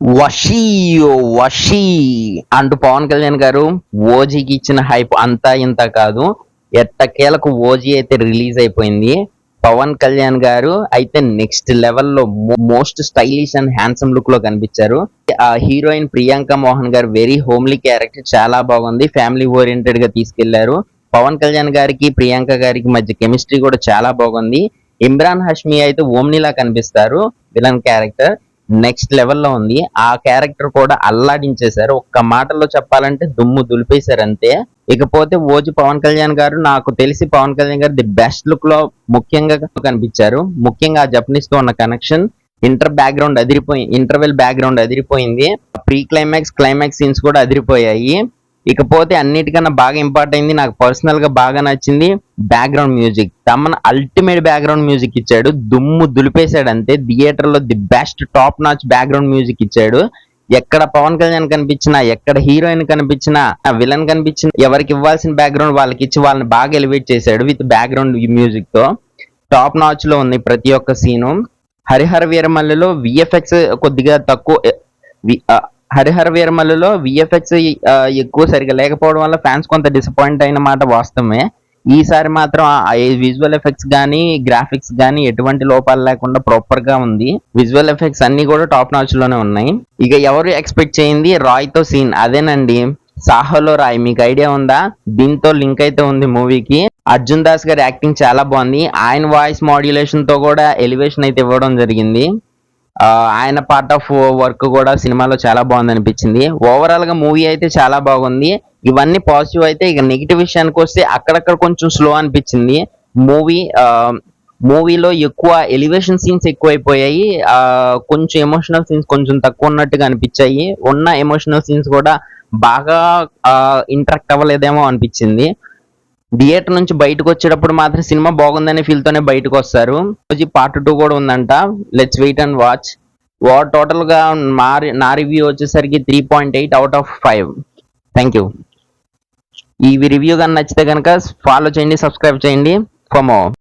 వషీ వషీ అంటూ పవన్ కళ్యాణ్ గారు ఓజీకి ఇచ్చిన హైప్ అంతా ఇంత కాదు. ఎట్టకేలకు ఓజీ అయితే రిలీజ్ అయిపోయింది. పవన్ కళ్యాణ్ గారు అయితే నెక్స్ట్ లెవెల్లో most stylish and handsome look లో కనిపించారు. ఆ హీరోయిన్ ప్రియాంక మోహన్ గారు వెరీ హోమ్లీ క్యారెక్టర్, చాలా బాగుంది. ఫ్యామిలీ ఓరియంటెడ్ గా తీసుకెళ్లారు. పవన్ కళ్యాణ్ గారికి ప్రియాంక గారికి మధ్య కెమిస్ట్రీ కూడా చాలా బాగుంది. ఇమ్రాన్ హష్మి అయితే ఓమ్నిలా కనిపిస్తారు. విలన్ క్యారెక్టర్ నెక్స్ట్ లెవెల్లో ఉంది. ఆ క్యారెక్టర్ కూడా అల్లాడించేశారు. ఒక్క మాటలో చెప్పాలంటే దుమ్ము దులిపేశారు అంతే. ఇకపోతే ఓజీ పవన్ కళ్యాణ్ గారు, నాకు తెలిసి పవన్ కళ్యాణ్ గారు ది బెస్ట్ లుక్ లో ముఖ్యంగా కనిపించారు. ముఖ్యంగా ఆ జపనీస్ తో ఉన్న కనెక్షన్, ఇంటర్వెల్ బ్యాక్గ్రౌండ్ అదిరిపోయింది. ప్రీ క్లైమాక్స్ సీన్స్ కూడా అదిరిపోయాయి. ఇకపోతే అన్నిటికన్నా బాగా ఇంపార్ట్ అయింది, నాకు పర్సనల్ గా బాగా నచ్చింది background music. Thaman ultimate background music ఇచ్చాడు, దుమ్ము దులిపేశాడు అంతే. థియేటర్ లో the best top notch background music ఇచ్చాడు. ఎక్కడ పవన్ కళ్యాణ్ కనిపించినా, ఎక్కడ హీరోయిన్ కనిపించినా, విలన్ కనిపించినా, ఎవరికి ఇవ్వాల్సిన బ్యాక్గ్రౌండ్ వాళ్ళకి ఇచ్చి వాళ్ళని బాగా ఎలివేట్ చేశాడు విత్ బ్యాక్గ్రౌండ్ మ్యూజిక్ తో. టాప్ నాచ్ లో ఉంది ప్రతి ఒక్క సీను. హరిహర వీరమల్లిలో విఎఫ్ఎక్స్ కొద్దిగా తక్కువ, హరిహర వీరమల్లిలో విఎఫ్ఎక్స్ ఎక్కువ సరిగా లేకపోవడం వల్ల ఫ్యాన్స్ కొంత డిసప్పాయింట్ అయిన మాట వాస్తవమే. ఈసారి మాత్రం విజువల్ ఎఫెక్ట్స్ గానీ గ్రాఫిక్స్ గానీ ఎటువంటి లోపాలు లేకుండా ప్రాపర్ గా ఉంది. విజువల్ ఎఫెక్ట్స్ అన్ని కూడా టాప్ నాచ్ లోనే ఉన్నాయి. ఇక ఎవరు ఎక్స్పెక్ట్ చేయింది రాయ్ తో సీన్ అదేనండి, సాహోలో రాయ్. మీకు ఐడియా ఉందా? దీంతో లింక్ అయితే ఉంది మూవీకి. అర్జున్ దాస్ గారి యాక్టింగ్ చాలా బాగుంది. ఆయన వాయిస్ మాడ్యులేషన్ తో కూడా ఎలివేషన్ అయితే ఇవ్వడం జరిగింది. ఆయన పార్ట్ ఆఫ్ వర్క్ కూడా సినిమాలో చాలా బాగుంది అనిపించింది. ఓవరాల్ గా మూవీ అయితే చాలా బాగుంది. ఇవన్నీ పాజిటివ్ అయితే. ఇక నెగిటివ్ విషయానికి వస్తే అక్కడక్కడ కొంచెం స్లో అనిపించింది మూవీలో. ఎక్కువ ఎలివేషన్ సీన్స్ ఎక్కువైపోయాయి. కొంచెం ఎమోషనల్ సీన్స్ కొంచెం తక్కువ ఉన్నట్టుగా అనిపించాయి. ఉన్న ఎమోషనల్ సీన్స్ కూడా బాగా ఇంటరాక్ట్ అవ్వలేదేమో అనిపించింది. థియేటర్ నుంచి బయటకు వచ్చేటప్పుడు మాత్రం సినిమా బాగుందనే ఫీల్ తోనే బయటకు వస్తారు. పార్ట్ 2 కూడా ఉందంట. Let's wait and watch. Total గా నా రివ్యూ వచ్చేసరికి 3.8 అవుట్ ఆఫ్ 5. Thank you. ఈ రివ్యూ కానీ నచ్చితే కనుక ఫాలో చేయండి, సబ్స్క్రైబ్ చేయండి ఫర్ మోర్.